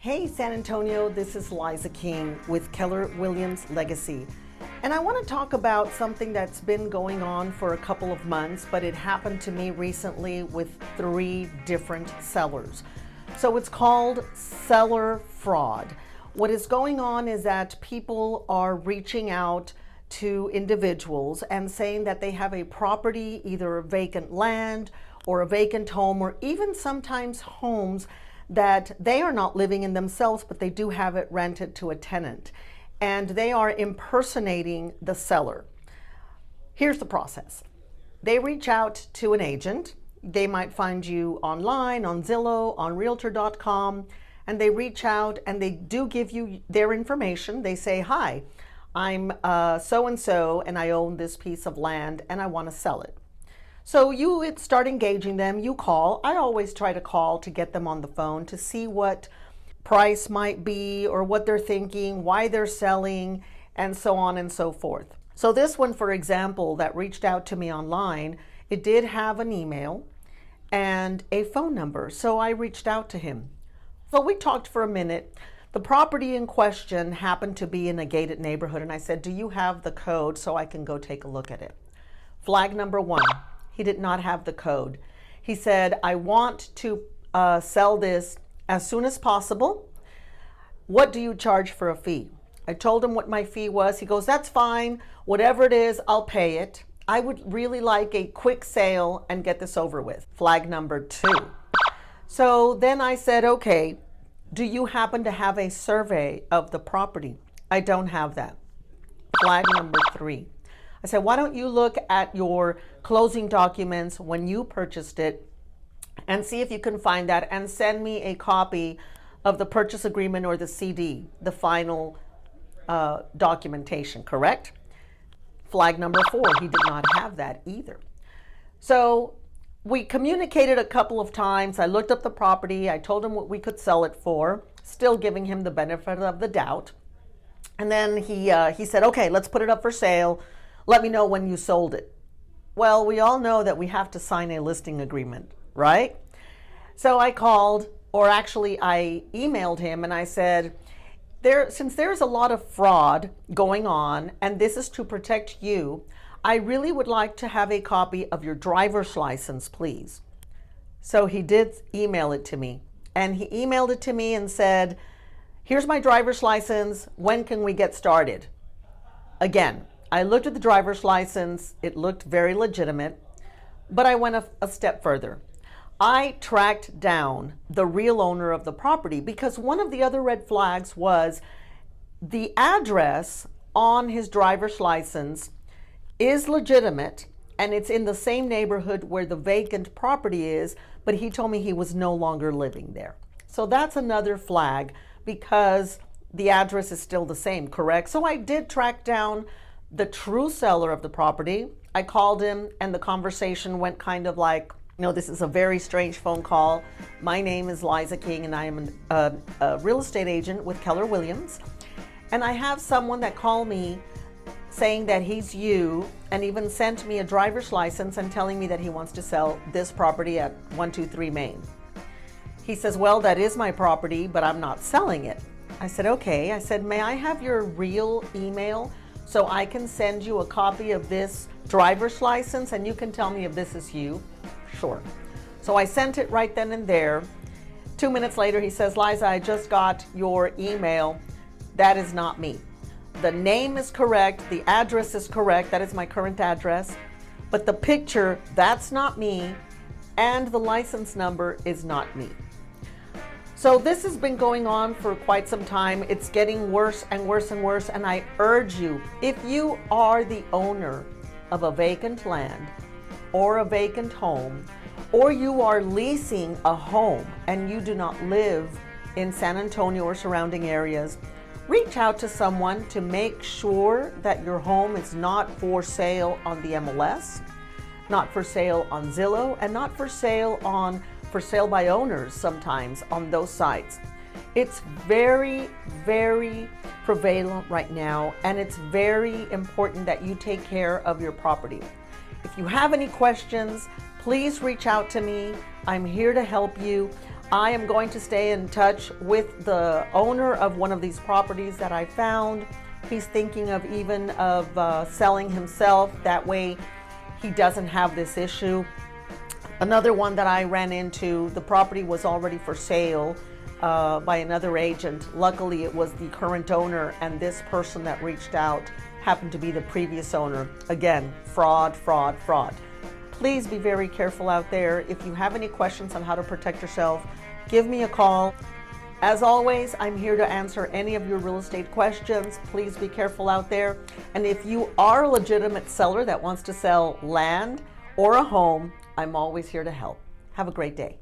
Hey San Antonio, this is Liza King with Keller Williams Legacy. And I want to talk about something that's been going on for a couple of months, but it happened to me recently with 3 different sellers. So it's called seller fraud. What is going on is that people are reaching out to individuals and saying that they have a property, either a vacant land or a vacant home, or even sometimes homes that they are not living in themselves, but they do have it rented to a tenant. And they are impersonating the seller. Here's the process. They reach out to an agent. They might find you online, on Zillow, on Realtor.com, and they reach out and they do give you their information. They say, hi, I'm so-and-so and I own this piece of land and I want to sell it. So you start engaging them, you call. I always try to call to get them on the phone to see what price might be or what they're thinking, why they're selling, and so on and so forth. So this one, for example, that reached out to me online, it did have an email and a phone number. So I reached out to him. So we talked for a minute. The property in question happened to be in a gated neighborhood, and I said, do you have the code so I can go take a look at it? Flag number 1. He did not have the code. He said, I want to sell this as soon as possible. What do you charge for a fee? I told him what my fee was. He goes, that's fine. Whatever it is, I'll pay it. I would really like a quick sale and get this over with. Flag number 2. So then I said, okay, do you happen to have a survey of the property? I don't have that. Flag number 3. I said, why don't you look at your closing documents when you purchased it and see if you can find that and send me a copy of the purchase agreement or the CD, the final documentation, correct? Flag number 4, he did not have that either. So we communicated a couple of times. I looked up the property. I told him what we could sell it for, still giving him the benefit of the doubt. And then he said, okay, let's put it up for sale. Let me know when you sold it. Well, we all know that we have to sign a listing agreement, right? So I called, or actually I emailed him and I said, since there's a lot of fraud going on and this is to protect you, I really would like to have a copy of your driver's license, please. So he did email it to me, and he emailed it to me and said, here's my driver's license. When can we get started? Again, I looked at the driver's license. It looked very legitimate, but I went a step further. I tracked down the real owner of the property because one of the other red flags was the address on his driver's license is legitimate and it's in the same neighborhood where the vacant property is, but he told me he was no longer living there. So that's another flag because the address is still the same, correct? So I did track down the true seller of the property. I called him and the conversation went kind of like, this is a very strange phone call. My name is Liza King and I am a real estate agent with Keller Williams. And I have someone that called me saying that he's you and even sent me a driver's license and telling me that he wants to sell this property at 123 Main. He says, well, that is my property, but I'm not selling it. I said, okay. I said, may I have your real email so I can send you a copy of this driver's license and you can tell me if this is you? Sure. So I sent it right then and there. 2 minutes later, he says, Liza, I just got your email. That is not me. The name is correct. The address is correct. That is my current address. But the picture, that's not me. And the license number is not me. So this has been going on for quite some time. It's getting worse and worse and worse. And I urge you, if you are the owner of a vacant land or a vacant home, or you are leasing a home and you do not live in San Antonio or surrounding areas, reach out to someone to make sure that your home is not for sale on the MLS, not for sale on Zillow, and not for sale by owners sometimes on those sites. It's very, very prevalent right now, and it's very important that you take care of your property. If you have any questions, please reach out to me. I'm here to help you. I am going to stay in touch with the owner of one of these properties that I found. He's thinking of even of selling himself. That way he doesn't have this issue. Another one that I ran into, the property was already for sale by another agent. Luckily, it was the current owner, and this person that reached out happened to be the previous owner. Again, fraud, fraud, fraud. Please be very careful out there. If you have any questions on how to protect yourself, give me a call. As always, I'm here to answer any of your real estate questions. Please be careful out there. And if you are a legitimate seller that wants to sell land or a home, I'm always here to help. Have a great day.